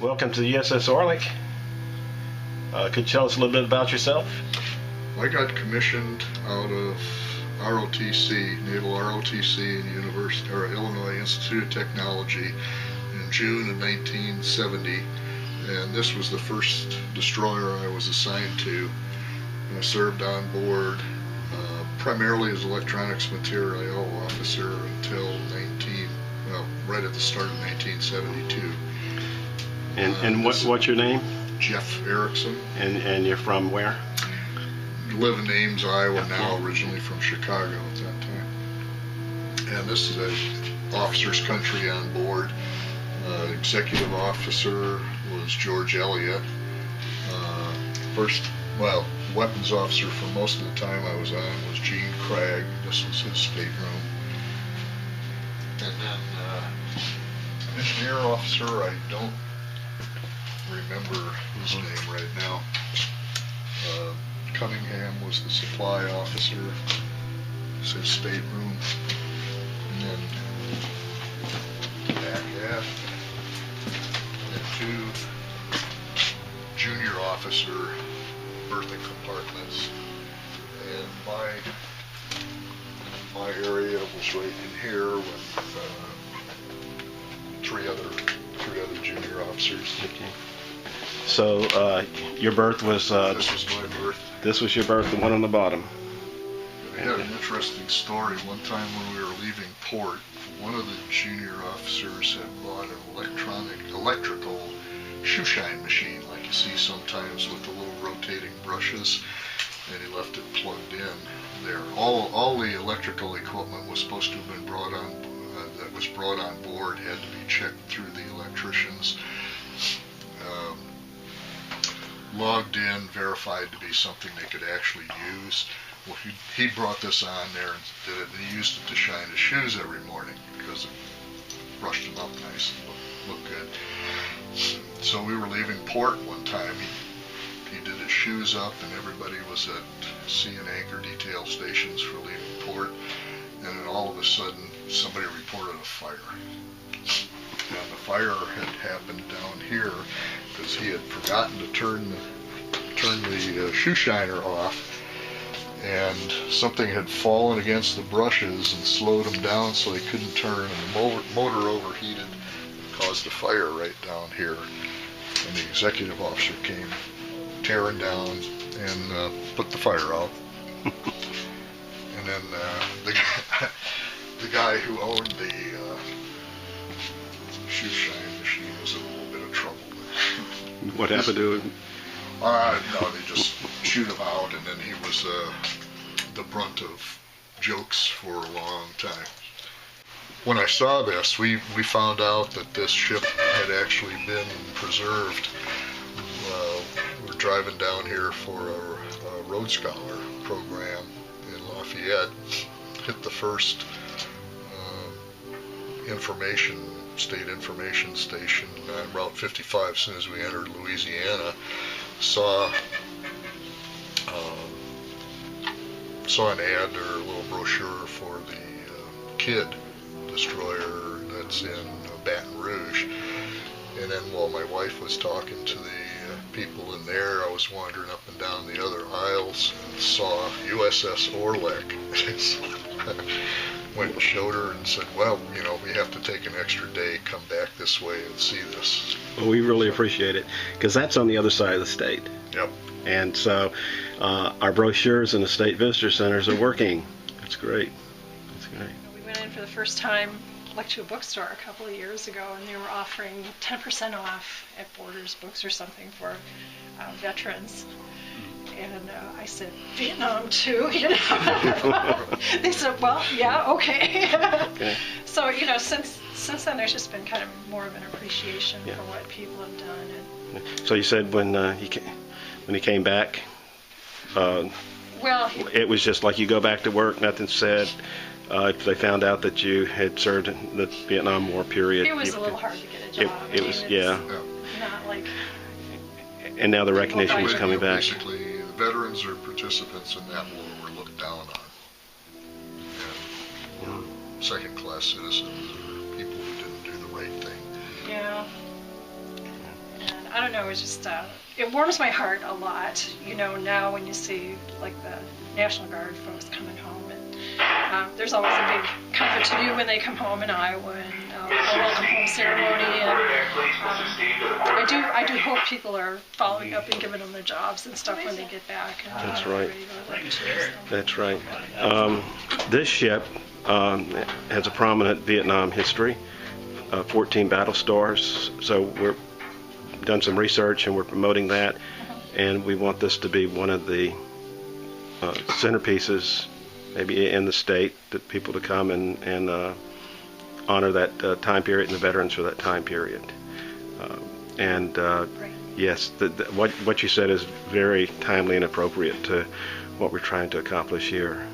Welcome to the USS ORLECK. Could you tell us a little bit about yourself? I got commissioned out of ROTC, Naval ROTC in Illinois Institute of Technology in June of 1970, and this was the first destroyer I was assigned to. I served on board primarily as electronics material officer until right at the start of 1972. And what's your name? Geoff Erickson. And you're from where? Live in Ames, Iowa now, originally from Chicago at that time. And this is an officer's country on board. Executive officer was George Elliott. Weapons officer for most of the time I was on was Gene Craig. This was his stateroom. And then engineer officer, I don't remember his name right now. Cunningham was the supply officer. It's his stateroom. And then back aft, and two junior officer berthing compartments. And my area was right in here with three other junior officers. Okay. So your berth was... this was my berth. This was your berth, the one on the bottom. I had an interesting story. One time when we were leaving port, one of the junior officers had bought an electrical shoe shine machine like you see sometimes with the little rotating brushes, and he left it plugged in there. All the electrical equipment was supposed to have been brought on board, had to be checked through the electricians, logged in, verified to be something they could actually use. Well, he brought this on there and did it, and he used it to shine his shoes every morning because it brushed them up nice and looked good. So we were leaving port one time. He did his shoes up, and everybody was at sea and anchor detail stations for leaving port. And then all of a sudden, somebody reported a fire. And the fire had happened down here because he had forgotten to turn the shoe shiner off, and something had fallen against the brushes and slowed them down so they couldn't turn, and the motor overheated and caused a fire right down here. And the executive officer came tearing down and put the fire out. And then the guy who owned the shoe shine machine was in a little bit of trouble. What happened to him? No, they just shoot him out, and then he was the brunt of jokes for a long time. When I saw this, we found out that this ship had actually been preserved. We're driving down here for a Rhodes Scholar program in Lafayette. Hit the first state information station on Route 55 as soon as we entered Louisiana. Saw an ad or a little brochure for the Kidd destroyer that's in Baton Rouge. And then while my wife was talking to the people in there, I was wandering up and down the other aisles and saw USS ORLECK. Went and showed her and said, well, we have to take an extra day, come back this way and see this. Well, we really appreciate it, because that's on the other side of the state. Yep. And so our brochures in the state visitor centers are working. That's great. That's great. We went in for the first time, like to a bookstore a couple of years ago, and they were offering 10% off at Borders Books or something for veterans. And I said, Vietnam too, They said, well, yeah, okay. Okay. So, since then there's just been kind of more of an appreciation for what people have done. And So you said when he came back, it was just like you go back to work, nothing said. They found out that you had served in the Vietnam War period. It was a little hard to get a job. It was, yeah. Not like... And now the recognition is coming back. Basically, the veterans or participants in that war were looked down on. second-class citizens or people who didn't do the right thing. Yeah. And I don't know, it's just, it warms my heart a lot, now when you see, like, the National Guard folks coming home. And there's always a big comfort to do when they come home in Iowa, and a welcome home ceremony. And I do hope people are following up and giving them their jobs and stuff when they get back. And, That's right. ready to work too, so. That's right. This ship has a prominent Vietnam history, 14 battle stars. So we're done some research and we're promoting that, and we want this to be one of the centerpieces, maybe in the state, that people to come and honor that time period and the veterans for that time period. Yes, what you said is very timely and appropriate to what we're trying to accomplish here.